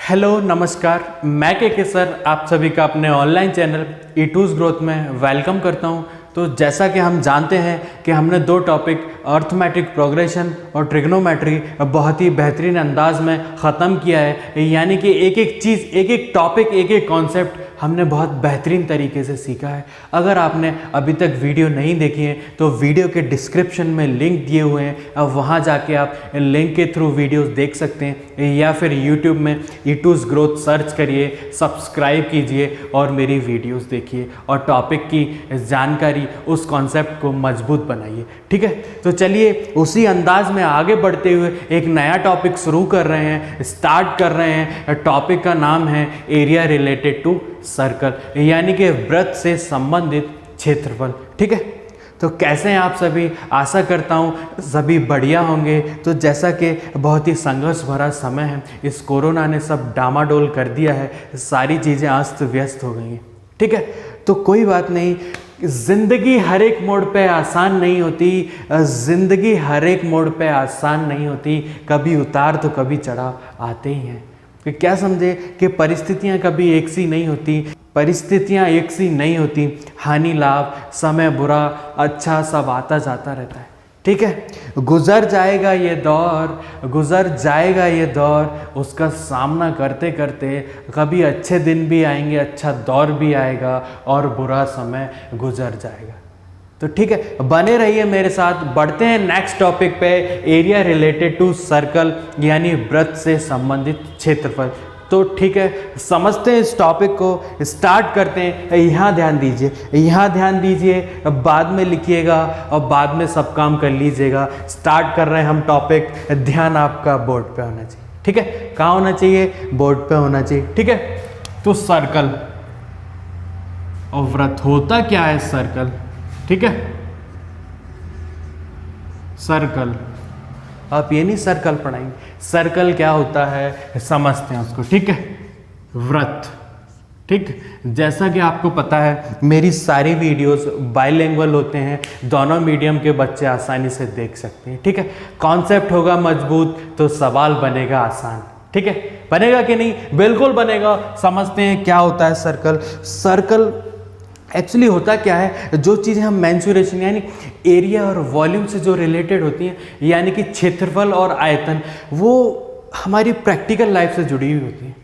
Hello नमस्कार, मैं के सर आप सभी का अपने ऑनलाइन चैनल E2's ग्रोथ में वेलकम करता हूं। तो जैसा कि हम जानते हैं कि हमने दो टॉपिक अर्थमेटिक प्रोग्रेशन और ट्रिग्नोमेट्री बहुत ही बेहतरीन अंदाज में ख़त्म किया है। यानी कि एक एक चीज़, एक एक टॉपिक, एक एक कॉन्सेप्ट हमने बहुत बेहतरीन तरीके से सीखा है। अगर आपने अभी तक वीडियो नहीं देखी है तो वीडियो के डिस्क्रिप्शन में लिंक दिए हुए हैं, अब वहाँ जाके आप लिंक के थ्रू वीडियोस देख सकते हैं, या फिर यूट्यूब में E2's ग्रोथ सर्च करिए, सब्सक्राइब कीजिए और मेरी वीडियोस देखिए और टॉपिक की जानकारी, उस कॉन्सेप्ट को मजबूत बनाइए। ठीक है, तो चलिए उसी अंदाज में आगे बढ़ते हुए एक नया टॉपिक शुरू कर रहे हैं, स्टार्ट कर रहे हैं। टॉपिक का नाम है एरिया रिलेटेड टू सर्कल, यानी कि वृत्त से संबंधित क्षेत्रफल। ठीक है, तो कैसे हैं आप सभी? आशा करता हूँ सभी बढ़िया होंगे। तो जैसा कि बहुत ही संघर्ष भरा समय है, इस कोरोना ने सब डामाडोल कर दिया है, सारी चीज़ें अस्त व्यस्त हो गई हैं। ठीक है, तो कोई बात नहीं, ज़िंदगी हर एक मोड़ पे आसान नहीं होती, ज़िंदगी हर एक मोड़ पे आसान नहीं होती, कभी उतार तो कभी चढ़ाव आते ही हैं। कि क्या समझे कि परिस्थितियाँ कभी एक सी नहीं होती, परिस्थितियाँ एक सी नहीं होती, हानि लाभ, समय बुरा अच्छा सब आता जाता रहता है। ठीक है, गुजर जाएगा ये दौर, गुजर जाएगा ये दौर, उसका सामना करते करते कभी अच्छे दिन भी आएंगे, अच्छा दौर भी आएगा और बुरा समय गुजर जाएगा। तो ठीक है, बने रहिए मेरे साथ। बढ़ते हैं नेक्स्ट टॉपिक पे, एरिया रिलेटेड टू सर्कल, यानी वृत्त से संबंधित क्षेत्रफल। तो ठीक है, समझते हैं इस टॉपिक को, स्टार्ट करते हैं। यहाँ ध्यान दीजिए, यहाँ ध्यान दीजिए, बाद में लिखिएगा और बाद में सब काम कर लीजिएगा। स्टार्ट कर रहे हैं हम टॉपिक, ध्यान आपका बोर्ड पे होना चाहिए। ठीक है, कहाँ होना चाहिए? बोर्ड पे होना चाहिए। ठीक है, तो सर्कल और वृत्त, होता क्या है सर्कल? ठीक है, सर्कल, आप ये नहीं सर्कल पढ़ाएंगे, सर्कल क्या होता है समझते हैं उसको। ठीक है, वृत्त। ठीक, जैसा कि आपको पता है मेरी सारी वीडियोस बाइलिंगुअल होते हैं, दोनों मीडियम के बच्चे आसानी से देख सकते हैं। ठीक है, कॉन्सेप्ट होगा मजबूत तो सवाल बनेगा आसान। ठीक है, बनेगा कि नहीं? बिल्कुल बनेगा। समझते हैं क्या होता है सर्कल। सर्कल एक्चुअली होता क्या है, जो चीज़ें हम मेंसुरेशन यानी एरिया और वॉल्यूम से जो रिलेटेड होती हैं, यानी कि क्षेत्रफल और आयतन, वो हमारी प्रैक्टिकल लाइफ से जुड़ी हुई होती हैं।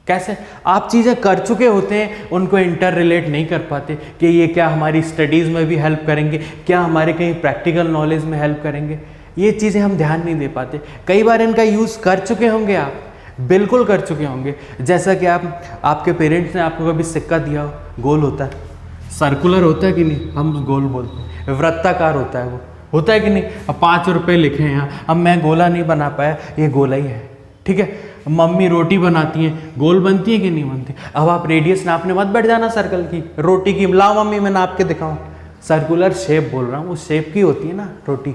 कैसे? आप चीज़ें कर चुके होते हैं, उनको इंटर रिलेट नहीं कर पाते कि ये क्या हमारी स्टडीज़ में भी हेल्प करेंगे, क्या हमारे कहीं प्रैक्टिकल नॉलेज में हेल्प करेंगे, ये चीज़ें हम ध्यान नहीं दे पाते। कई बार इनका यूज़ कर चुके होंगे आप, बिल्कुल कर चुके होंगे। जैसा कि आपके पेरेंट्स ने आपको कभी सिक्का दिया हो, गोल होता है, सर्कुलर होता है कि नहीं, हम गोल बोलते हैं, वृत्ताकार होता है, वो होता है कि नहीं। अब 5 रुपये लिखे हैं यहाँ, अब मैं गोला नहीं बना पाया, ये गोला ही है। ठीक है, मम्मी रोटी बनाती हैं, गोल बनती है कि नहीं बनती। अब आप रेडियस नापने मत बैठ जाना सर्कल की, रोटी की, लाओ मम्मी मैं नाप के दिखाऊँ। सर्कुलर शेप बोल रहा हूँ, उस शेप की होती है ना रोटी,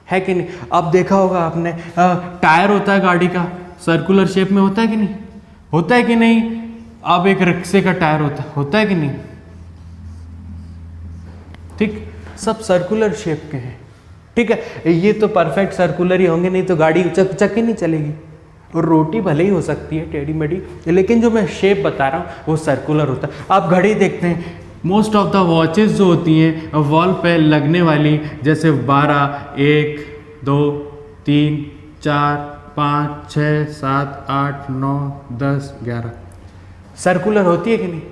है कि नहीं। अब देखा होगा आपने, टायर होता है गाड़ी का, सर्कुलर शेप में होता है कि नहीं, होता है कि नहीं। अब एक रिक्शे का टायर होता है कि नहीं। ठीक, सब सर्कुलर शेप के हैं। ठीक है, ये तो परफेक्ट सर्कुलर ही होंगे, नहीं तो गाड़ी उचक ही नहीं चलेगी। और रोटी भले ही हो सकती है टेढ़ी मेढ़ी, लेकिन जो मैं शेप बता रहा हूँ वो सर्कुलर होता है। आप घड़ी देखते हैं, मोस्ट ऑफ द वॉचेस जो होती हैं वॉल पे लगने वाली, जैसे 12, 1, 2, 3, 4, 5, 6, 7, 8, 9, 10, 11 सर्कुलर होती है कि नहीं,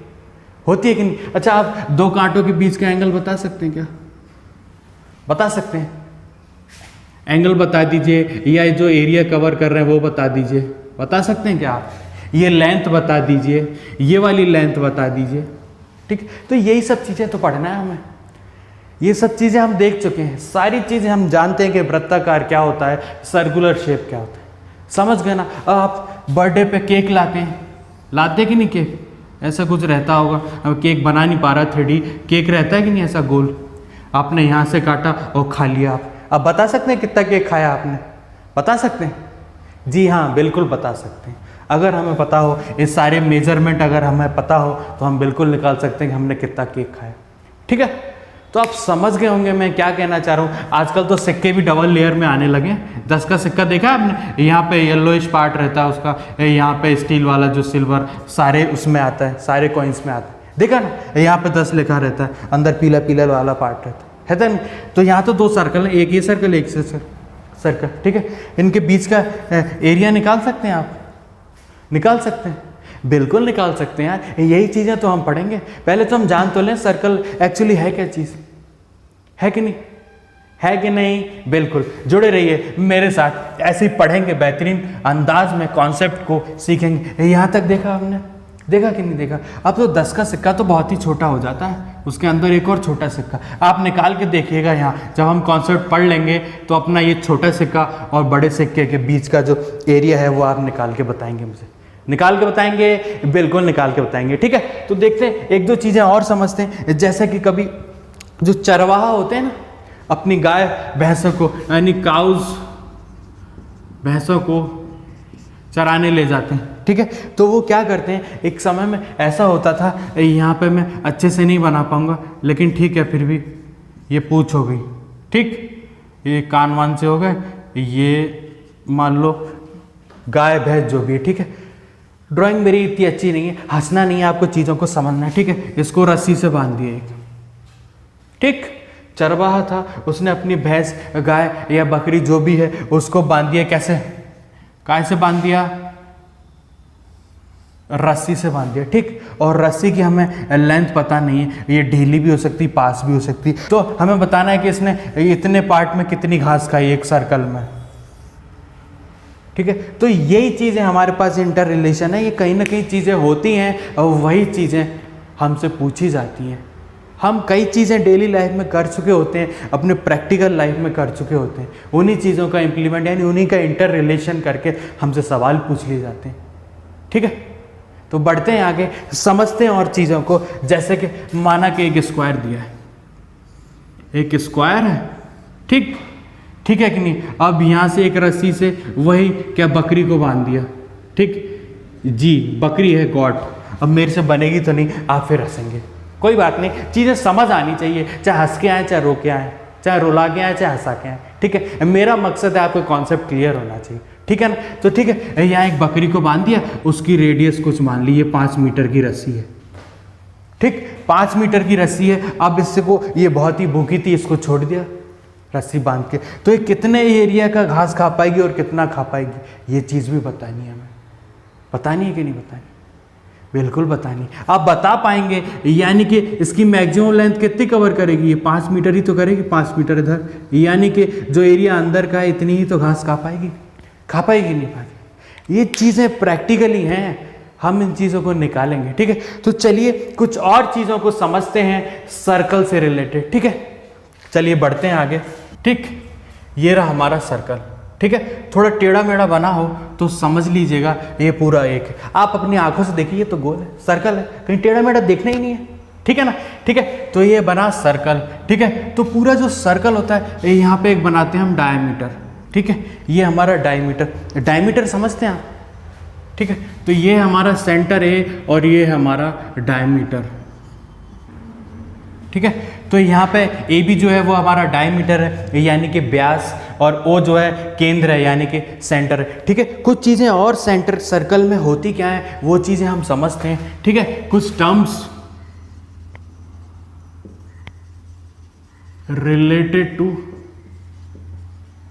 होती है कि नहीं। अच्छा, आप दो कांटों के बीच का एंगल बता सकते हैं क्या? बता सकते हैं? एंगल बता दीजिए, या जो एरिया कवर कर रहे हैं वो बता दीजिए। बता सकते हैं क्या आप? ये लेंथ बता दीजिए, ये वाली लेंथ बता दीजिए। ठीक, तो यही सब चीज़ें तो पढ़ना है हमें, ये सब चीज़ें हम देख चुके हैं, सारी चीज़ें हम जानते हैं कि वृत्ताकार क्या होता है, सर्कुलर शेप क्या होता है। समझ गए ना। आप बर्थडे पे केक लाते कि नहीं केक, ऐसा कुछ रहता होगा। अब केक बना नहीं पा रहा, 3D केक रहता है कि नहीं, ऐसा गोल, आपने यहाँ से काटा और खा लिया। आप अब बता सकते हैं कितना केक खाया आपने? बता सकते हैं? जी हाँ, बिल्कुल बता सकते हैं। अगर हमें पता हो, ये सारे मेजरमेंट अगर हमें पता हो, तो हम बिल्कुल निकाल सकते हैं कि हमने कितना केक खाया। ठीक है, तो आप समझ गए होंगे मैं क्या कहना चाह रहा हूँ। आजकल तो सिक्के भी डबल लेयर में आने लगे हैं। 10 का सिक्का देखा है आपने, यहाँ पे येलोइश पार्ट रहता है उसका, यहाँ पे स्टील वाला जो सिल्वर सारे उसमें आता है, सारे कॉइन्स में आता है, देखा ना, यहाँ पे 10 लिखा रहता है, अंदर पीला पीला वाला पार्ट रहता है ना। तो यहाँ तो 2 सर्कल है, एक ये सर्कल एक सर्कल, ठीक है। इनके बीच का एरिया निकाल सकते हैं आप, निकाल सकते हैं, बिल्कुल निकाल सकते हैं यार। यही चीज़ें तो हम पढ़ेंगे। पहले तो हम जान तो लें सर्कल एक्चुअली है क्या चीज़, है कि नहीं, है कि नहीं। बिल्कुल जुड़े रहिए मेरे साथ, ऐसे ही पढ़ेंगे, बेहतरीन अंदाज में कॉन्सेप्ट को सीखेंगे। यहाँ तक देखा आपने, देखा कि नहीं देखा। अब तो 10 का सिक्का तो बहुत ही छोटा हो जाता है, उसके अंदर एक और छोटा सिक्का आप निकाल के देखिएगा। यहाँ जब हम कॉन्सेप्ट पढ़ लेंगे तो अपना ये छोटा सिक्का और बड़े सिक्के के बीच का जो एरिया है वो आप निकाल के बताएंगे, मुझे निकाल के बताएंगे, बिल्कुल निकाल के बताएंगे, ठीक है। तो देखते हैं, एक दो चीज़ें और समझते हैं। जैसे कि कभी जो चरवाहा होते हैं ना, अपनी गाय भैंसों को यानी काउज भैंसों को चराने ले जाते हैं, ठीक है। तो वो क्या करते हैं, एक समय में ऐसा होता था, यहाँ पे मैं अच्छे से नहीं बना पाऊँगा, लेकिन ठीक है फिर भी ये पूँछ हो गई, ठीक, ये कान वान से हो गए, ये मान लो गाय भैंस जो भी है, ठीक है। ड्राइंग मेरी इतनी अच्छी नहीं है, हंसना नहीं है, आपको चीज़ों को समझना है, ठीक है। इसको रस्सी से बांध दिया एक, ठीक, चरवाहा था, उसने अपनी भैंस गाय या बकरी जो भी है उसको बांध दिया। कैसे, कैसे बांध दिया, रस्सी से बांध दिया, ठीक। और रस्सी की हमें लेंथ पता नहीं है, ये ढीली भी हो सकती, पास भी हो सकती, तो हमें बताना है कि इसने इतने पार्ट में कितनी घास खाई एक सर्कल में, ठीक है। तो यही चीज़ें हमारे पास इंटर रिलेशन है, ये कहीं ना कहीं चीज़ें होती हैं और वही चीज़ें हमसे पूछी जाती हैं। हम कई चीज़ें डेली लाइफ में कर चुके होते हैं, अपने प्रैक्टिकल लाइफ में कर चुके होते हैं, उन्हीं चीज़ों का इम्प्लीमेंट यानी उन्हीं का इंटर रिलेशन करके हमसे सवाल पूछ लिए जाते हैं, ठीक है। तो बढ़ते हैं आगे, समझते हैं और चीज़ों को। जैसे कि माना कि एक स्क्वायर दिया है, एक स्क्वायर है, ठीक, ठीक है कि नहीं। अब यहाँ से एक रस्सी से वही क्या बकरी को बांध दिया, ठीक जी, बकरी है गॉड। अब मेरे से बनेगी तो नहीं, आप फिर हंसेंगे, कोई बात नहीं, चीज़ें समझ आनी चाहिए, चाहे हंस के आए, चाहे रो के आए, चाहे रुला के आए, चाहे हंसा के आए, ठीक है। मेरा मकसद है आपको कॉन्सेप्ट क्लियर होना चाहिए, ठीक है ना। तो ठीक है, यहाँ एक बकरी को बांध दिया, उसकी रेडियस कुछ मान ली, ये 5 मीटर की रस्सी है, ठीक, 5 मीटर की रस्सी है। अब इससे को ये बहुत ही भूखी थी, इसको छोड़ दिया रस्सी बांध के, तो ये कितने एरिया का घास खा पाएगी और कितना खा पाएगी, ये चीज़ भी बतानी है हमें। बतानी है कि नहीं बतानी, बिल्कुल बतानी। आप बता पाएंगे, यानी कि इसकी मैक्सिमम लेंथ कितनी कवर करेगी, ये 5 मीटर ही तो करेगी, 5 मीटर इधर, यानी कि जो एरिया अंदर का है इतनी ही तो घास खा पाएगी, खा पाएगी नहीं पाएगी। ये चीज़ें प्रैक्टिकली हैं, हम इन चीज़ों को निकालेंगे, ठीक है। तो चलिए कुछ और चीज़ों को समझते हैं सर्कल से रिलेटेड, ठीक है। चलिए बढ़ते हैं आगे, ठीक। ये रहा हमारा सर्कल, ठीक है। थोड़ा टेढ़ा मेढ़ा बना हो तो समझ लीजिएगा ये पूरा एक है। आप अपनी आंखों से देखिए, तो गोल है, सर्कल है, कहीं टेढ़ा मेढ़ा देखना ही नहीं है, ठीक है ना, ठीक है। तो ये बना सर्कल, ठीक है। तो पूरा जो सर्कल होता है, यहाँ पे एक बनाते हैं हम डायमीटर, ठीक है। ये हमारा डायमीटर, डायमीटर समझते हैं आप, ठीक है। तो ये हमारा सेंटर है और ये हमारा डायमीटर, ठीक है। तो यहाँ पे ए बी जो है वो हमारा डायमीटर है, यानी कि व्यास, और ओ जो है केंद्र है, यानी कि सेंटर है, ठीक है। कुछ चीज़ें और सेंटर सर्कल में होती क्या है वो चीज़ें हम समझते हैं, ठीक है। कुछ टर्म्स रिलेटेड टू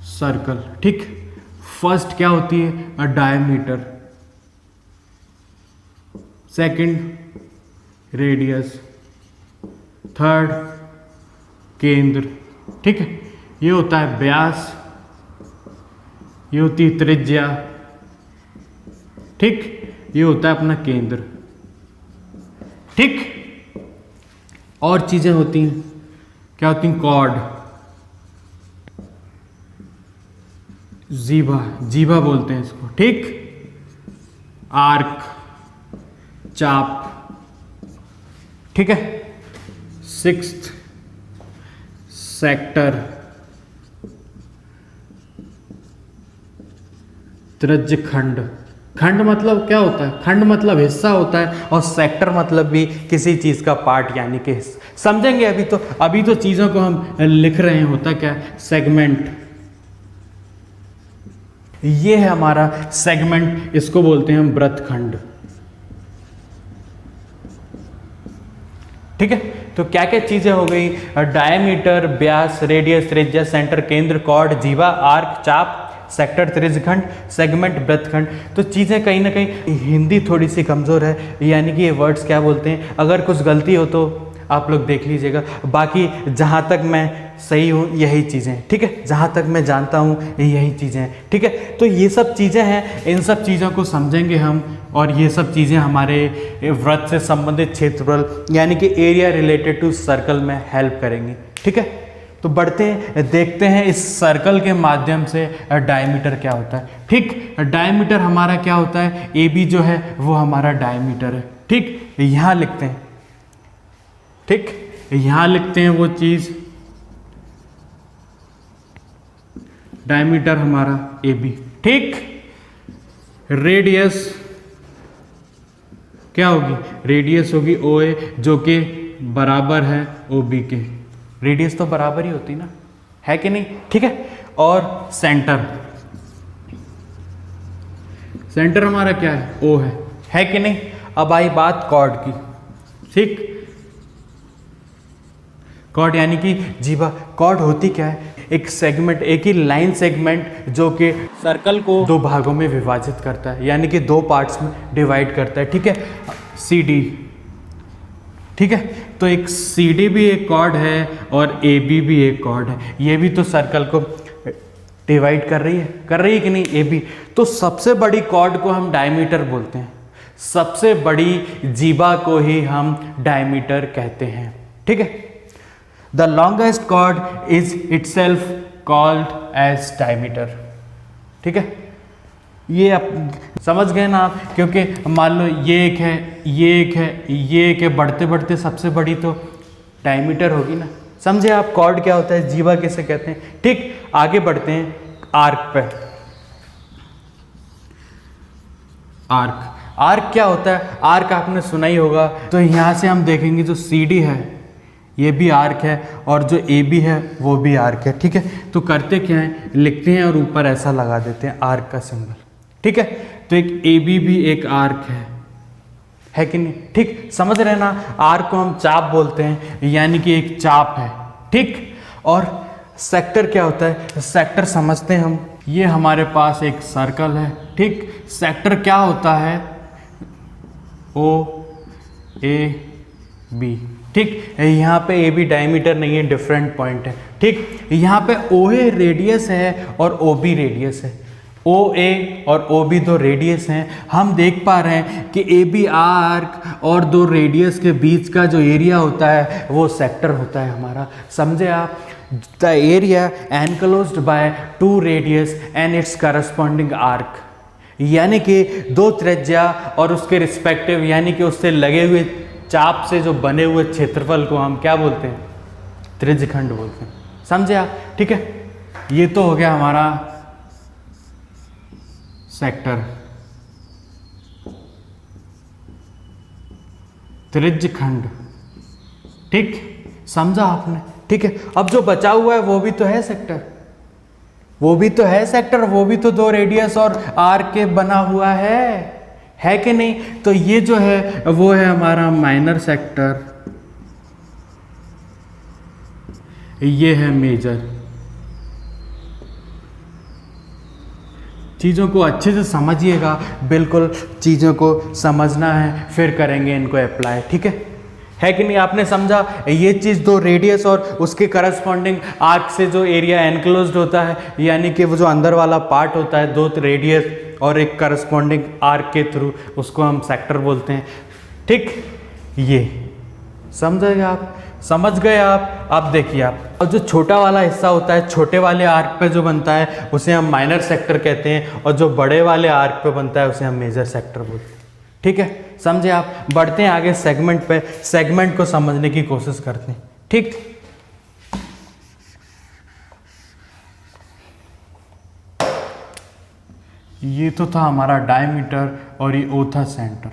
सर्कल, ठीक। फर्स्ट क्या होती है, डायमीटर, सेकंड रेडियस, थर्ड केंद्र, ठीक है। ये होता है व्यास, ये होती है त्रिज्या, ठीक। ये होता है अपना केंद्र, ठीक। और चीजें होती हैं, क्या होती हैं, कॉर्ड, जीभा, जीभा बोलते हैं इसको, ठीक। आर्क, चाप, ठीक है। सिक्स्थ सेक्टर, त्रिज्यखंड, खंड मतलब क्या होता है? खंड मतलब हिस्सा होता है, और सेक्टर मतलब भी किसी चीज़ का पार्ट यानी कि हिस्सा। समझेंगे अभी तो चीज़ों को हम लिख रहे हैं। होता क्या है? सेगमेंट। ये है हमारा सेगमेंट, इसको बोलते हैं हम वृत्तखंड। ठीक है, तो क्या क्या चीजें हो गई? डायमीटर, व्यास, रेडियस, त्रिज्या, सेंटर, केंद्र, कॉर्ड, जीवा, आर्क, चाप, सेक्टर, त्रिज्यखंड, सेगमेंट, वृत्तखंड। तो चीज़ें कहीं ना कहीं हिंदी थोड़ी सी कमज़ोर है, यानी कि ये वर्ड्स क्या बोलते हैं। अगर कुछ गलती हो तो आप लोग देख लीजिएगा, बाकी जहाँ तक मैं सही हूँ यही चीज़ें, ठीक है, जहाँ तक मैं जानता हूँ यही चीज़ें हैं, ठीक है। तो ये सब चीज़ें हैं, इन सब चीज़ों को समझेंगे हम, और ये सब चीज़ें हमारे वृत्त से संबंधित क्षेत्रफल यानी कि एरिया रिलेटेड टू सर्कल में हेल्प करेंगी, ठीक है। तो बढ़ते हैं, देखते हैं इस सर्कल के माध्यम से डायमीटर क्या होता है। ठीक, डायमीटर हमारा क्या होता है? ए बी जो है वो हमारा डायमीटर है। ठीक, यहाँ लिखते हैं, ठीक, यहाँ लिखते हैं वो चीज़, डायमीटर हमारा ए बी। ठीक, रेडियस क्या होगी? रेडियस होगी ओ ए, जो कि बराबर है ओ बी के। रेडियस तो बराबर ही होती ना, है कि नहीं? ठीक है, और सेंटर, सेंटर हमारा क्या है? ओ है कि नहीं? अब आई बात कॉर्ड की। ठीक, कॉर्ड यानी कि जीवा। कॉर्ड होती क्या है? एक सेगमेंट, एक ही लाइन सेगमेंट जो कि सर्कल को दो भागों में विभाजित करता है, यानी कि दो पार्ट्स में डिवाइड करता है, ठीक है, सी डी। ठीक है, तो एक सी डी भी एक कॉर्ड है और ए बी भी एक कॉर्ड है। ये भी तो सर्कल को डिवाइड कर रही है कि नहीं? A B. तो सबसे बड़ी कॉर्ड को हम डायमीटर बोलते हैं, सबसे बड़ी जीवा को ही हम डायमीटर कहते हैं, ठीक है। The longest chord is itself called as diameter, ठीक है। ये आप समझ गए ना आप, क्योंकि मान लो ये एक है, ये एक है, ये एक है, बढ़ते बढ़ते सबसे बड़ी तो डायमीटर होगी ना। समझे आप कॉर्ड क्या होता है, जीवा किसे कहते हैं। ठीक, आगे बढ़ते हैं आर्क पे। आर्क क्या होता है? आर्क आपने सुना ही होगा। तो यहाँ से हम देखेंगे जो सी डी है ये भी आर्क है, और जो ए बी है वो भी आर्क है, ठीक है। तो करते क्या है, लिखते हैं और ऊपर ऐसा लगा देते हैं आर्क का सिंबल, ठीक है। तो एक ए बी भी एक आर्क है कि नहीं? ठीक, समझ रहे ना। आर्क को हम चाप बोलते हैं, यानी कि एक चाप है, ठीक। और सेक्टर क्या होता है? सेक्टर समझते हैं हम, ये हमारे पास एक सर्कल है, ठीक। सेक्टर क्या होता है? ओ ए बी, ठीक। यहाँ पे ए बी डायमीटर नहीं है, डिफरेंट पॉइंट है, ठीक। यहाँ पे ओ ए रेडियस है और ओ बी रेडियस है। ओ ए और ओ बी दो रेडियस हैं। हम देख पा रहे हैं कि ए बी आर्क और दो रेडियस के बीच का जो एरिया होता है वो सेक्टर होता है हमारा। समझे आप? The area enclosed by two radius and its corresponding arc, यानी कि दो त्रिज्या और उसके रिस्पेक्टिव यानी कि उससे लगे हुए चाप से जो बने हुए क्षेत्रफल को हम क्या बोलते हैं? त्रिज्यखंड बोलते हैं। समझे आप? ठीक है, ये तो हो गया हमारा सेक्टर, त्रिज्यखंड, ठीक। समझा आपने? ठीक है, अब जो बचा हुआ है वो भी तो है सेक्टर, वो भी तो है सेक्टर, वो भी तो दो रेडियस और आर्क के बना हुआ है कि नहीं? तो ये जो है वो है हमारा माइनर सेक्टर, ये है मेजर। चीज़ों को अच्छे से समझिएगा, बिल्कुल चीज़ों को समझना है, फिर करेंगे इनको अप्लाई, ठीक है कि नहीं? आपने समझा? ये चीज़ दो रेडियस और उसके करस्पॉन्डिंग आर्क से जो एरिया एनक्लोज्ड होता है, यानी कि वो जो अंदर वाला पार्ट होता है, दो रेडियस और एक करस्पॉन्डिंग आर्क के थ्रू, उसको हम सेक्टर बोलते हैं, ठीक। ये समझे आप? समझ गए आप? अब देखिए आप, और जो छोटा वाला हिस्सा होता है, छोटे वाले आर्क पे जो बनता है उसे हम माइनर सेक्टर कहते हैं, और जो बड़े वाले आर्क पे बनता है उसे हम मेजर सेक्टर बोलते हैं, ठीक है। समझे आप? बढ़ते हैं आगे सेगमेंट पे, सेगमेंट को समझने की कोशिश करते हैं, ठीक। ये तो था हमारा डायमीटर और ये O था सेंटर।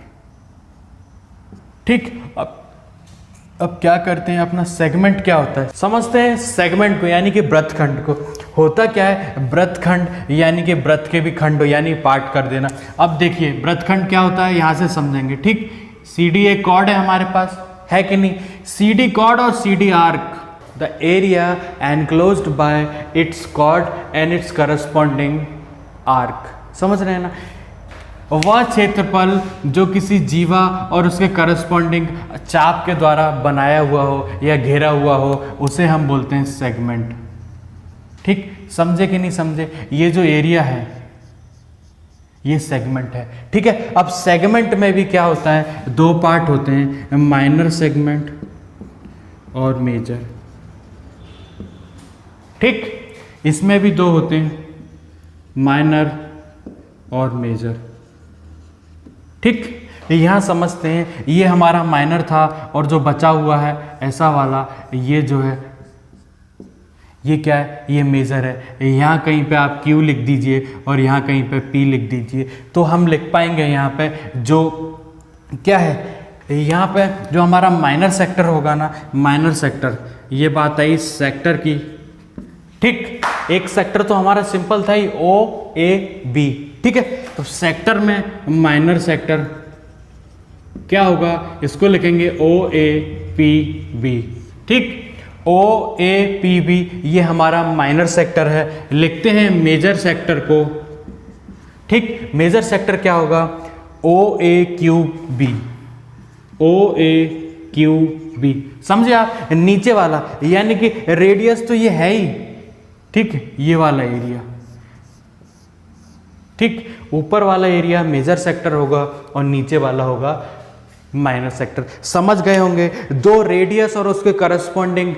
ठीक, अब क्या करते हैं, अपना सेगमेंट क्या होता है समझते हैं। सेगमेंट को यानी कि वृत्तखंड को, होता क्या है वृत्तखंड, यानी कि वृत्त के भी खंड यानी पार्ट कर देना। अब देखिए वृत्तखंड क्या होता है यहाँ से समझेंगे। ठीक, CD एक कॉर्ड है हमारे पास, है कि नहीं। CD कॉर्ड और CD arc, the area enclosed by its chord and its corresponding arc. समझ रहे हैं ना, वह क्षेत्रफल जो किसी जीवा और उसके करस्पॉन्डिंग चाप के द्वारा बनाया हुआ हो या घेरा हुआ हो, उसे हम बोलते हैं सेगमेंट। ठीक, समझे कि नहीं समझे, ये जो एरिया है ये सेगमेंट है। ठीक है, अब सेगमेंट में भी क्या होता है, दो पार्ट होते हैं, माइनर सेगमेंट और मेजर। ठीक, इसमें भी दो होते हैं, माइनर और मेजर। ठीक, यहां समझते हैं, ये हमारा माइनर था और जो बचा हुआ है ऐसा वाला, ये जो है ये क्या है, ये मेजर है। यहाँ कहीं पे आप Q लिख दीजिए और यहाँ कहीं पे P लिख दीजिए, तो हम लिख पाएंगे यहाँ पे जो क्या है, यहाँ पे जो हमारा माइनर सेक्टर होगा ना, माइनर सेक्टर, ये बात आई सेक्टर की। ठीक, एक सेक्टर तो हमारा सिंपल था ही, OAB। ठीक है, तो सेक्टर में माइनर सेक्टर क्या होगा, इसको लिखेंगे OAPB। ठीक, OAPB ये हमारा माइनर सेक्टर है। लिखते हैं मेजर सेक्टर को। ठीक, मेजर सेक्टर क्या होगा, OAQB। OAQB समझे आप, नीचे वाला यानी कि रेडियस तो ये है ही। ठीक, ये वाला एरिया, ठीक, ऊपर वाला एरिया मेजर सेक्टर होगा और नीचे वाला होगा माइनर सेक्टर। समझ गए होंगे, दो रेडियस और उसके करस्पॉन्डिंग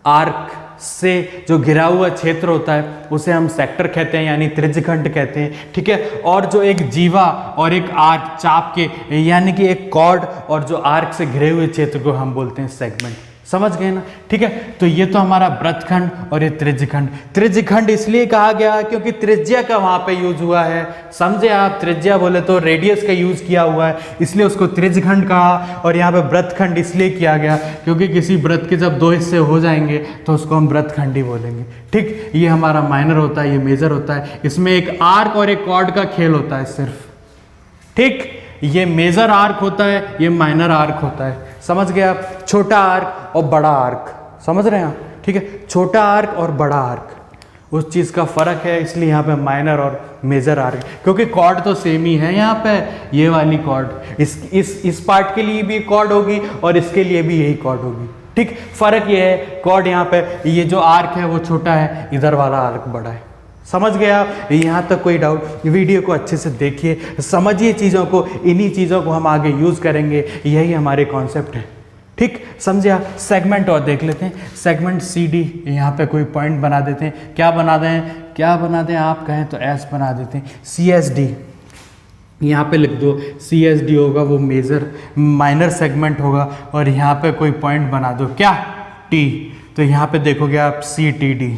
आर्क से जो घिरा हुआ क्षेत्र होता है उसे हम सेक्टर कहते हैं, यानी त्रिज्यखंड कहते हैं। ठीक है, और जो एक जीवा और एक आर्क चाप के यानी कि एक कॉर्ड और जो आर्क से घिरे हुए क्षेत्र को हम बोलते हैं सेगमेंट। समझ गए ना। ठीक है, तो ये तो हमारा वृत्तखंड और ये त्रिज्यखंड। त्रिज्यखंड इसलिए कहा गया क्योंकि त्रिज्या का वहां पे यूज हुआ है। समझे आप, त्रिज्या बोले तो रेडियस का यूज किया हुआ है, इसलिए उसको त्रिज्यखंड कहा। और यहाँ पे वृत्तखंड इसलिए किया गया क्योंकि किसी वृत्त के जब दो हिस्से हो जाएंगे तो उसको हम वृत्तखंड ही बोलेंगे। ठीक, ये हमारा माइनर होता है, ये मेजर होता है। इसमें एक आर्क और एक कॉर्ड का खेल होता है सिर्फ। ठीक, ये मेजर आर्क होता है, ये माइनर आर्क होता है। समझ गए आप, छोटा आर्क और बड़ा आर्क, समझ रहे हैं आप। ठीक है, छोटा आर्क और बड़ा आर्क उस चीज़ का फर्क है, इसलिए यहाँ पे माइनर और मेजर आर्क, क्योंकि कॉर्ड तो सेम ही है। यहाँ पे ये वाली कॉर्ड इस पार्ट के लिए भी कॉर्ड होगी और इसके लिए भी यही कॉर्ड होगी। ठीक, फर्क ये है, कॉर्ड यहाँ पे ये जो आर्क है वो छोटा है, इधर वाला आर्क बड़ा है। समझ गया आप, यहाँ तक कोई डाउट। वीडियो को अच्छे से देखिए, समझिए चीज़ों को, इन्हीं चीज़ों को हम आगे यूज़ करेंगे, यही हमारे कॉन्सेप्ट है। ठीक, समझे आप। सेगमेंट और देख लेते हैं, सेगमेंट CD, यहाँ पे कोई पॉइंट बना देते हैं। क्या बना दें आप कहें तो S बना देते हैं। CSD यहाँ पे लिख दो, CSD होगा वो मेजर माइनर सेगमेंट होगा, और यहाँ पे कोई पॉइंट बना दो, क्या T, तो यहाँ पे देखोगे आप CTD,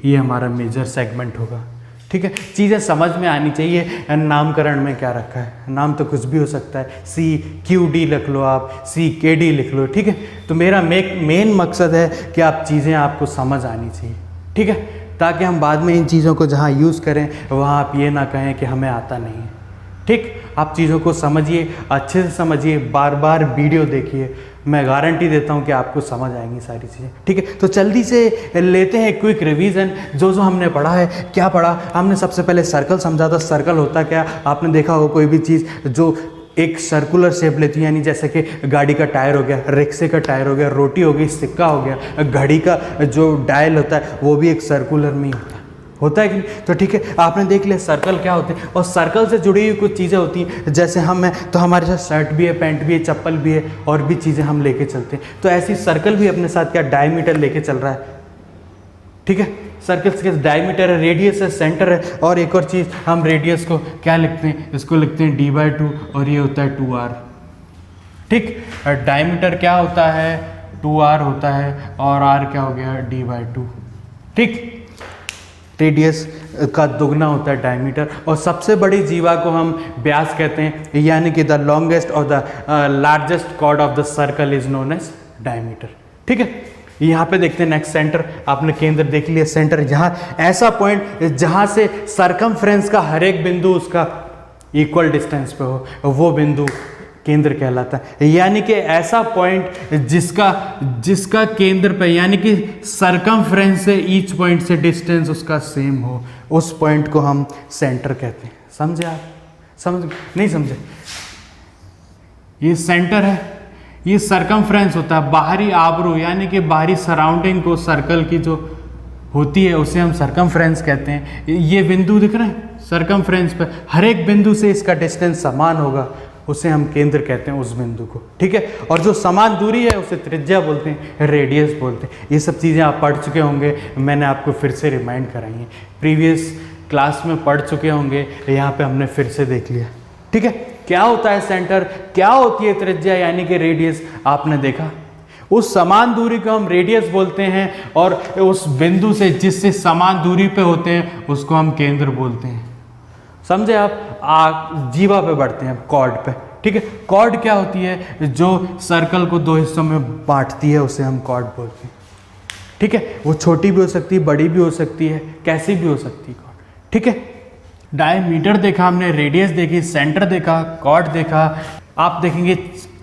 ये हमारा मेजर सेगमेंट होगा। ठीक है, चीज़ें समझ में आनी चाहिए। नामकरण में क्या रखा है, नाम तो कुछ भी हो सकता है, CQD लिख लो आप, CKD लिख लो। ठीक है, तो मेरा मेन मकसद है कि आप चीज़ें आपको समझ आनी चाहिए। ठीक है, ताकि हम बाद में इन चीज़ों को जहाँ यूज़ करें वहाँ आप ये ना कहें कि हमें आता नहीं है। ठीक, आप चीज़ों को समझिए, अच्छे से समझिए, बार बार वीडियो देखिए, मैं गारंटी देता हूँ कि आपको समझ आएंगी सारी चीज़ें। ठीक है, तो जल्दी से लेते हैं क्विक रिवीजन। जो हमने पढ़ा है, क्या पढ़ा हमने, सबसे पहले सर्कल समझा था। सर्कल होता क्या, आपने देखा हो कोई भी चीज़ जो एक सर्कुलर शेप लेती है, यानी जैसे कि गाड़ी का टायर हो गया, रिक्शे का टायर हो गया, रोटी हो गई, सिक्का हो गया, घड़ी का जो डायल होता है वो भी एक सर्कुलर में ही होता है कि नहीं। तो ठीक है, आपने देख लिया सर्कल क्या होते हैं, और सर्कल से जुड़ी हुई कुछ चीज़ें होती हैं, जैसे हम हैं तो हमारे साथ शर्ट भी है, पैंट भी है, चप्पल भी है, और भी चीज़ें हम लेके चलते हैं। तो ऐसी सर्कल भी अपने साथ क्या डायमीटर लेके चल रहा है। ठीक है, सर्कल के डायमीटर है, रेडियस है, सेंटर है, और एक और चीज़, हम रेडियस को क्या लिखते हैं, इसको लिखते हैं D/2, और ये होता है 2R। ठीक, डायमीटर क्या होता है, 2R होता है, और R क्या हो गया, D/2। ठीक, रेडियस का दुगना होता है डायमीटर, और सबसे बड़ी जीवा को हम व्यास कहते हैं, यानी कि द लॉन्गेस्ट और the largest chord of the circle is known as diameter. ठीक है, यहाँ पे देखते हैं नेक्स्ट सेंटर, आपने केंद्र देख लिया, सेंटर जहाँ ऐसा पॉइंट जहाँ से सरकमफ्रेंस का हर एक बिंदु उसका इक्वल डिस्टेंस पे हो, वो बिंदु केंद्र कहलाता है। यानी कि ऐसा पॉइंट जिसका केंद्र पे यानी कि सरकमफ्रेंस से ईच पॉइंट से डिस्टेंस उसका सेम हो, उस पॉइंट को हम सेंटर कहते हैं। समझे आप? समझ नहीं समझे? ये सेंटर है, ये सरकमफ्रेंस होता है, बाहरी आवरण यानी कि बाहरी सराउंडिंग को सर्कल की जो होती है उसे हम सरकमफ्रेंस कहते हैं। ये बिंदु दिख रहे हैं सरकमफ्रेंस पे, हर एक बिंदु से इसका डिस्टेंस समान होगा, उसे हम केंद्र कहते हैं उस बिंदु को। ठीक है, और जो समान दूरी है उसे त्रिज्या बोलते हैं, रेडियस बोलते हैं। ये सब चीज़ें आप पढ़ चुके होंगे, मैंने आपको फिर से रिमाइंड कराई हैं, प्रीवियस क्लास में पढ़ चुके होंगे, यहाँ पे हमने फिर से देख लिया। ठीक है, क्या होता है सेंटर, क्या होती है त्रिज्या यानी कि रेडियस, आपने देखा। उस समान दूरी को हम रेडियस बोलते हैं, और उस बिंदु से जिससे समान दूरी पे होते हैं उसको हम केंद्र बोलते हैं। समझे आप? जीवा पे बढ़ते हैं, कॉर्ड पे। ठीक है, कॉर्ड क्या होती है? जो सर्कल को दो हिस्सों में बांटती है उसे हम कॉर्ड बोलते हैं। ठीक है, वो छोटी भी हो सकती है, बड़ी भी हो सकती है, कैसी भी हो सकती है कॉर्ड। ठीक है, डायमीटर देखा हमने, रेडियस देखी, सेंटर देखा, कॉर्ड देखा। आप देखेंगे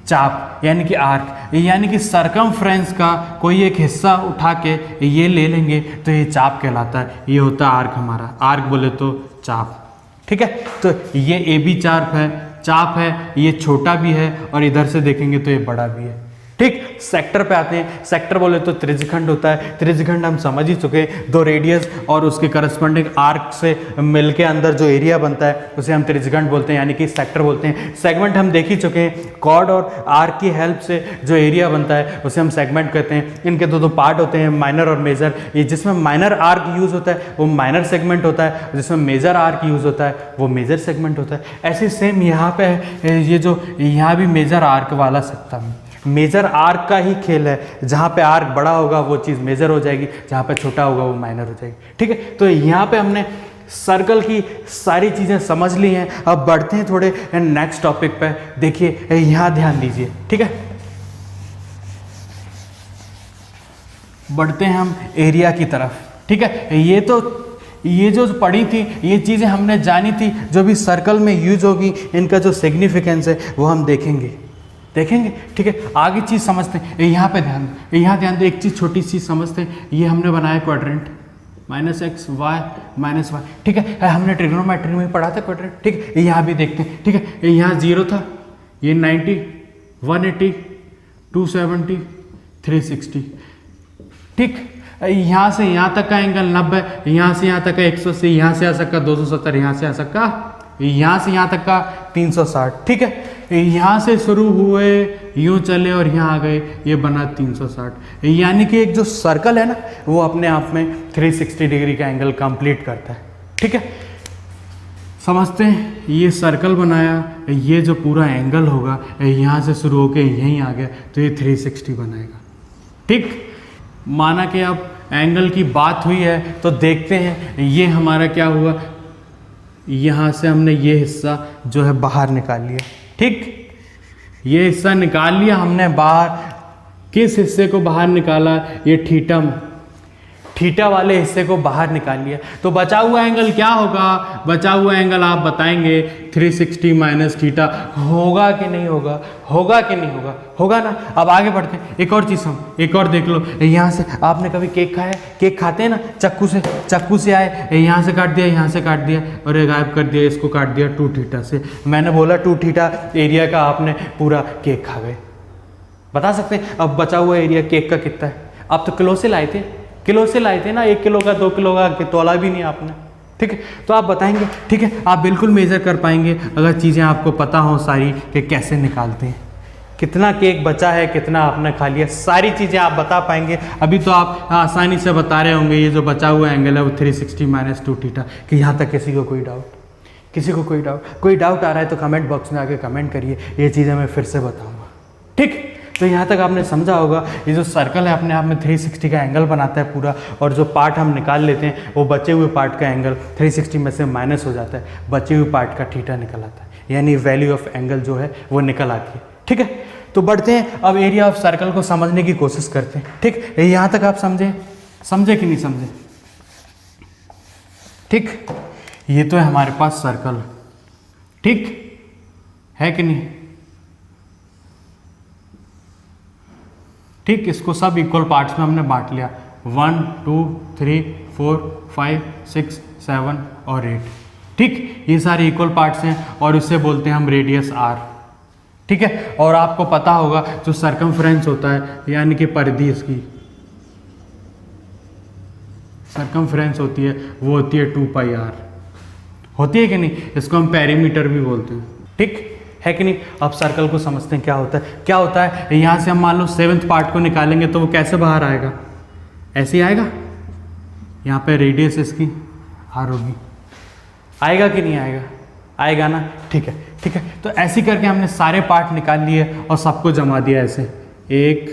चाप यानी कि आर्क, यानी कि सरकमफ्रेंस का कोई एक हिस्सा उठा के ये ले लेंगे तो ये चाप कहलाता है। ये होता है आर्क हमारा, आर्क बोले तो चाप। ठीक है, तो ये ए बी चाप है, ये छोटा भी है, और इधर से देखेंगे तो ये बड़ा भी है। ठीक, सेक्टर पे आते हैं। सेक्टर बोले तो त्रिज्यखंड होता है, त्रिज्यखंड हम समझ ही चुके, दो रेडियस और उसके करस्पॉन्डिंग आर्क से मिलके अंदर जो एरिया बनता है उसे हम त्रिज्यखंड बोलते हैं, यानी कि सेक्टर बोलते हैं। सेगमेंट हम देख ही चुके हैं, कॉर्ड और आर्क की हेल्प से जो एरिया बनता है उसे हम सेगमेंट कहते हैं। इनके दो पार्ट होते हैं, माइनर और मेजर। ये जिसमें माइनर आर्क यूज होता है वो माइनर सेगमेंट होता है, जिसमें मेजर आर्क यूज होता है वो मेजर सेगमेंट होता है। ऐसे सेम यहाँ पे है, ये जो यहाँ भी मेजर आर्क वाला सेक्टर, मेजर आर्क का ही खेल है। जहाँ पे आर्क बड़ा होगा वो चीज़ मेजर हो जाएगी, जहाँ पे छोटा होगा वो माइनर हो जाएगी। ठीक है, तो यहाँ पे हमने सर्कल की सारी चीज़ें समझ ली हैं। अब बढ़ते हैं थोड़े नेक्स्ट टॉपिक पे। देखिए यहाँ ध्यान दीजिए। ठीक है, बढ़ते हैं हम एरिया की तरफ। ठीक है, ये जो पढ़ी थी, ये चीज़ें हमने जानी थी, जो भी सर्कल में यूज होगी इनका जो सिग्निफिकेंस है वो हम देखेंगे। ठीक है, आगे चीज़ समझते हैं। यहाँ पे ध्यान दो, एक चीज़ छोटी सी समझते हैं। ये हमने बनाया क्वाड्रेंट, -x y। ठीक है, हमने ट्रिग्नोमेट्री में पढ़ा था क्वाड्रेंट। ठीक है, यहाँ भी देखते हैं। ठीक है, यहाँ 0 था, ये 90, 180, 270, 360। ठीक, यहाँ से यहाँ तक का एंगल 90, यहाँ से यहाँ तक का 180, यहाँ से आ सकता 270, यहाँ से आ सकता, यहाँ से यहाँ तक का 360। ठीक है, यहाँ से शुरू हुए, यूँ चले और यहाँ आ गए, ये बना 360। यानी कि एक जो सर्कल है ना वो अपने आप में 360 डिग्री का एंगल कंप्लीट करता है। ठीक है, समझते हैं। ये सर्कल बनाया, ये जो पूरा एंगल होगा यहाँ से शुरू होके यहीं आ गया तो ये 360 बनाएगा। ठीक, माना कि अब एंगल की बात हुई है तो देखते हैं ये हमारा क्या हुआ। यहाँ से हमने ये हिस्सा जो है बाहर निकाल लिया। ठीक, ये हिस्सा निकाल लिया हमने बाहर। किस हिस्से को बाहर निकाला? ये थीटा वाले हिस्से को बाहर निकाल लिया। तो बचा हुआ एंगल क्या होगा? बचा हुआ एंगल आप बताएंगे 360 माइनस थीटा। होगा कि नहीं होगा? होगा कि नहीं होगा? होगा ना। अब आगे बढ़ते हैं। एक और चीज़ एक और देख लो। यहाँ से आपने कभी केक खाया? केक खाते हैं ना, चक्कू से आए, यहाँ से काट दिया, यहाँ से काट दिया और ये गायब कर दिया, इसको काट दिया 2 थीटा से। मैंने बोला 2 थीटा एरिया का आपने पूरा केक खा गए। बता सकते हैं अब बचा हुआ एरिया केक का कितना है? आप तो किलो से लाए थे ना, 1 किलो का 2 किलो का तोला भी नहीं आपने। ठीक है, तो आप बताएंगे। ठीक है, आप बिल्कुल मेजर कर पाएंगे अगर चीज़ें आपको पता हो सारी कि कैसे निकालते हैं, कितना केक बचा है, कितना आपने खा लिया, सारी चीज़ें आप बता पाएंगे। अभी तो आप आसानी से बता रहे होंगे ये जो बचा हुआ एंगल है वो 360 माइनस 2 थीटा। कि यहाँ तक किसी को कोई डाउट आ रहा है तो कमेंट बॉक्स में आके कमेंट करिए, ये चीज़ें मैं फिर से बताऊँगा। ठीक, तो यहाँ तक आपने समझा होगा, ये जो सर्कल है अपने आप में 360 का एंगल बनाता है पूरा, और जो पार्ट हम निकाल लेते हैं वो बचे हुए पार्ट का एंगल 360 में से माइनस हो जाता है, बचे हुए पार्ट का थीटा निकल आता है, यानी वैल्यू ऑफ एंगल जो है वो निकल आती है। ठीक है, तो बढ़ते हैं अब एरिया ऑफ सर्कल को समझने की कोशिश करते हैं। ठीक, यहाँ तक आप समझे कि नहीं समझे? ठीक, ये तो है हमारे पास सर्कल, ठीक है कि नहीं? ठीक, इसको सब इक्वल पार्ट्स में हमने बांट लिया, 1 2 3 4 5 6 7 और 8। ठीक, ये सारे इक्वल पार्ट्स हैं और इससे बोलते हैं हम रेडियस r। ठीक है, और आपको पता होगा जो सरकमफ्रेंस होता है यानी कि परिधि, इसकी सरकमफ्रेंस होती है वो होती है 2πr, होती है कि नहीं? इसको हम पेरीमीटर भी बोलते हैं। ठीक है कि नहीं? अब सर्कल को समझते हैं क्या होता है। यहाँ से हम मान लो 7th पार्ट को निकालेंगे तो वो कैसे बाहर आएगा? ऐसे ही आएगा, यहाँ पे रेडियस इसकी r होगी, आएगा कि नहीं आएगा? आएगा ना। ठीक है, तो ऐसे करके हमने सारे पार्ट निकाल लिए और सबको जमा दिया ऐसे, 1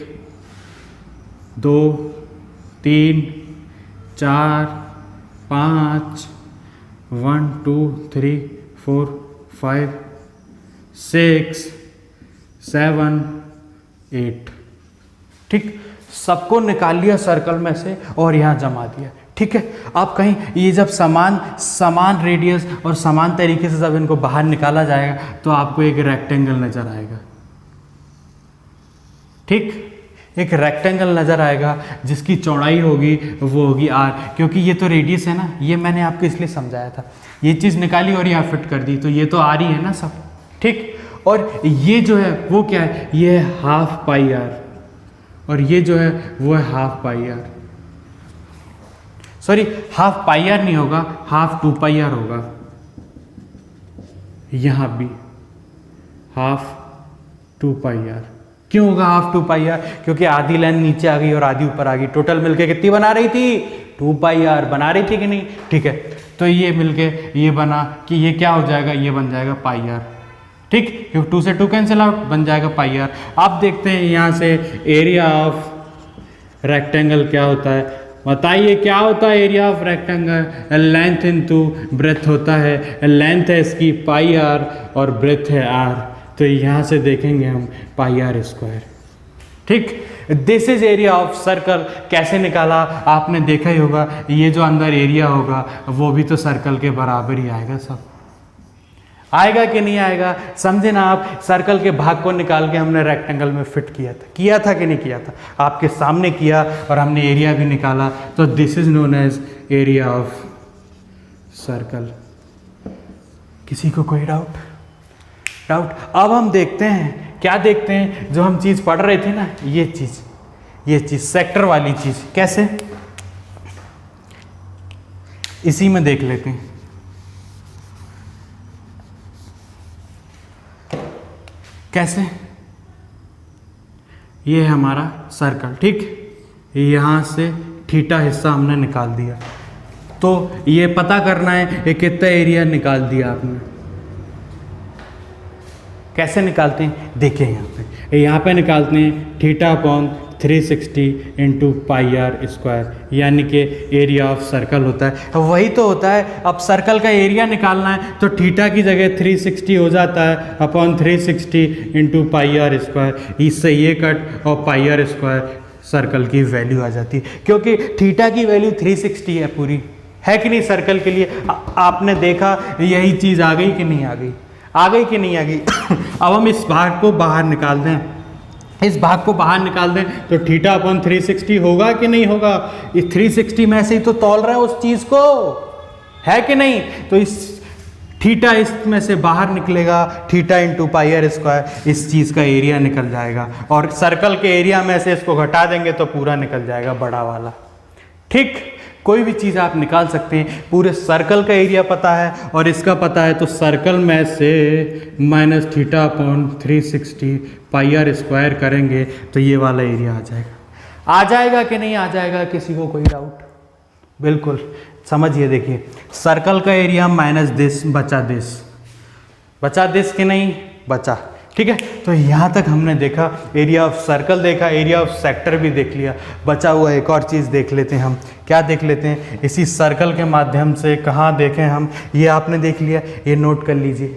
2 3 4 5 1 2 3 4 5 6 7 8। ठीक, सबको निकाल लिया सर्कल में से और यहाँ जमा दिया। ठीक है, आप कहीं ये जब समान रेडियस और समान तरीके से जब इनको बाहर निकाला जाएगा तो आपको एक रेक्टेंगल नजर आएगा। ठीक, एक रेक्टेंगल नजर आएगा जिसकी चौड़ाई होगी वो होगी r, क्योंकि ये तो रेडियस है ना, ये मैंने आपको इसलिए समझाया था। ये चीज़ निकाली और यहाँ फिट कर दी तो ये तो r ही है ना सब। ठीक, और ये जो है वो क्या है? ये है ½ πr और ये जो है वो है ½ πr, सॉरी ½ πr नहीं होगा, ½ 2πr होगा। यहाँ भी ½ 2πr क्यों होगा? ½ 2πr क्योंकि आधी लाइन नीचे आ गई और आधी ऊपर आ गई, टोटल मिलके कितनी बना रही थी? 2πr बना रही थी कि नहीं? ठीक है, तो ये मिलके ये बना कि ये क्या हो जाएगा? ये बन जाएगा πr। ठीक, क्योंकि 2 से 2 कैंसिल आउट, बन जाएगा πr। अब देखते हैं यहाँ से एरिया ऑफ रेक्टेंगल क्या होता है। बताइए क्या होता है area of rectangle? Length into breadth होता है। लेंथ है इसकी πr और ब्रेथ है r, तो यहाँ से देखेंगे हम πr²। ठीक, this is area of circle. कैसे निकाला आपने देखा ही होगा, ये जो अंदर एरिया होगा वो भी तो सर्कल के बराबर ही आएगा। सब आएगा कि नहीं आएगा? समझे ना आप? सर्कल के भाग को निकाल के हमने रेक्टेंगल में फिट किया था कि नहीं किया था? आपके सामने किया और हमने एरिया भी निकाला, तो this is known as area of circle. किसी को कोई डाउट? अब हम देखते हैं, क्या देखते हैं? जो हम चीज़ पढ़ रहे थे ना, ये चीज़ सेक्टर वाली चीज़, कैसे? इसी में देख लेते हैं। कैसे? ये है हमारा सर्कल। ठीक, यहाँ से थीटा हिस्सा हमने निकाल दिया, तो ये पता करना है कि कितना एरिया निकाल दिया आपने। कैसे निकालते हैं? देखिए यहाँ पे निकालते हैं θ/360 × πr², यानी कि एरिया ऑफ सर्कल होता है। वही तो होता है। अब सर्कल का एरिया निकालना है तो थीटा की जगह 360 हो जाता है अपॉन 360 × πr²। इससे ये कट और πr² सर्कल की वैल्यू आ जाती है, क्योंकि थीटा की वैल्यू 360 है पूरी, है कि नहीं? सर्कल के लिए आपने देखा, यही चीज़ आ गई कि नहीं आ गई? आ गई कि नहीं आ गई? अब हम इस भाग को बाहर निकाल दें, तो θ/360 होगा कि नहीं होगा? इस 360 में से ही तो तौल रहा है उस चीज़ को, है कि नहीं? तो इस थीटा इसमें से बाहर निकलेगा, θ × πr², इस चीज़ का एरिया निकल जाएगा, और सर्कल के एरिया में से इसको घटा देंगे तो पूरा निकल जाएगा, बड़ा वाला। ठीक, कोई भी चीज़ आप निकाल सकते हैं। पूरे सर्कल का एरिया पता है और इसका पता है, तो सर्कल में से -θ/360 πr² करेंगे तो ये वाला एरिया आ जाएगा। आ जाएगा कि नहीं आ जाएगा? किसी को कोई डाउट? बिल्कुल समझिए, देखिए सर्कल का एरिया माइनस दिस बचा दिस कि नहीं बचा, ठीक है, तो यहाँ तक हमने देखा, एरिया ऑफ सर्कल देखा, एरिया ऑफ सेक्टर भी देख लिया। बचा हुआ एक और चीज़ देख लेते हैं हम। क्या देख लेते हैं? इसी सर्कल के माध्यम से कहाँ देखें हम, ये आपने देख लिया, ये नोट कर लीजिए,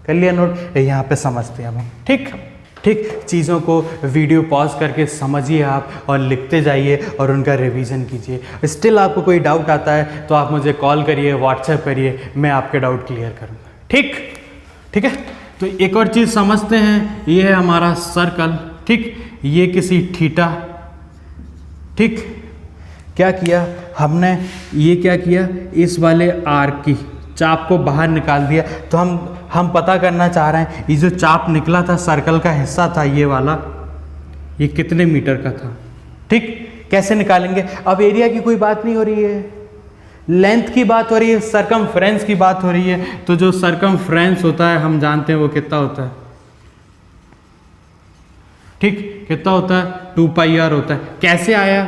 कर लिया नोट, यहाँ पे समझते हैं हम। ठीक ठीक, चीज़ों को वीडियो पॉज करके समझिए आप और लिखते जाइए और उनका रिवीजन कीजिए। स्टिल आपको कोई डाउट आता है तो आप मुझे कॉल करिए, व्हाट्सएप करिए, मैं आपके डाउट क्लियर करूँगा। ठीक ठीक है, तो एक और चीज़ समझते हैं, ये है हमारा सर्कल। ठीक, ये किसी थीटा, ठीक, क्या किया हमने, ये क्या किया, इस वाले आर्क की चाप को बाहर निकाल दिया। तो हम पता करना चाह रहे हैं, ये जो चाप निकला था, सर्कल का हिस्सा था ये वाला, ये कितने मीटर का था। ठीक, कैसे निकालेंगे? अब एरिया की कोई बात नहीं हो रही है, लेंथ की बात हो रही है, सरकमफ्रेंस की बात हो रही है। तो जो सरकमफ्रेंस होता है हम जानते हैं वो कितना होता है। ठीक, कितना होता है? 2 पाई आर होता है। कैसे आया,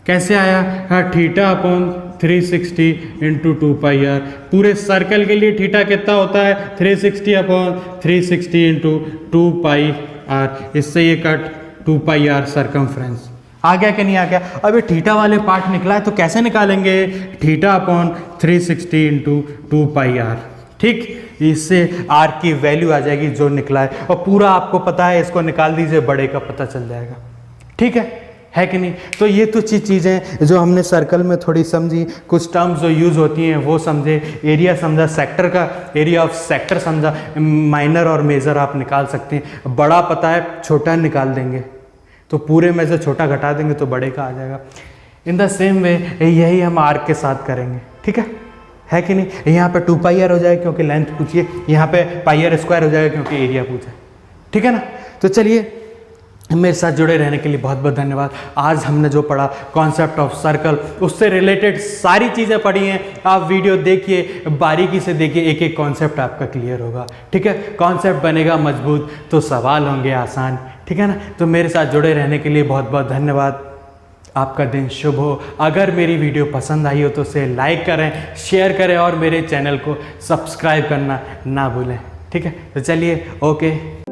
कैसे आया? हाँ, theta upon 360 into 2 pi R. पूरे सर्कल के लिए थीटा कितना होता है? 360 अपॉन 360 इंटू 2 पाई आर। इससे ये कट 2 पाई आर सरकमफ्रेंस आ गया कि नहीं आ गया? अब ये थीटा वाले पार्ट निकला है तो कैसे निकालेंगे? Theta upon 360 into 2 pi R. ठीक, इससे आर की वैल्यू आ जाएगी जो निकला है, और पूरा आपको पता है, इसको निकाल दीजिए, बड़े का पता चल जाएगा। ठीक है कि नहीं? तो ये तो चीज़ें जो हमने सर्कल में थोड़ी समझी, कुछ टर्म्स जो यूज़ होती हैं वो समझे, एरिया समझा, सेक्टर का एरिया ऑफ सेक्टर समझा, माइनर और मेजर आप निकाल सकते हैं। बड़ा पता है, छोटा निकाल देंगे तो पूरे में से छोटा घटा देंगे तो बड़े का आ जाएगा। इन द सेम वे यही हम आर्क के साथ करेंगे। ठीक है कि नहीं? यहाँ पे 2 पाई आर हो जाएगा क्योंकि लेंथ पूछिए, यहाँ पे पाई आर स्क्वायर हो जाएगा क्योंकि एरिया पूछा। ठीक है ना? तो चलिए, मेरे साथ जुड़े रहने के लिए बहुत बहुत धन्यवाद। आज हमने जो पढ़ा कॉन्सेप्ट ऑफ सर्कल, उससे रिलेटेड सारी चीज़ें पढ़ी हैं। आप वीडियो देखिए, बारीकी से देखिए, एक एक कॉन्सेप्ट आपका क्लियर होगा। ठीक है, कॉन्सेप्ट बनेगा मजबूत तो सवाल होंगे आसान। ठीक है ना? तो मेरे साथ जुड़े रहने के लिए बहुत बहुत धन्यवाद। आपका दिन शुभ हो। अगर मेरी वीडियो पसंद आई हो तो उसे लाइक करें, शेयर करें और मेरे चैनल को सब्सक्राइब करना ना भूलें। ठीक है, तो चलिए, ओके।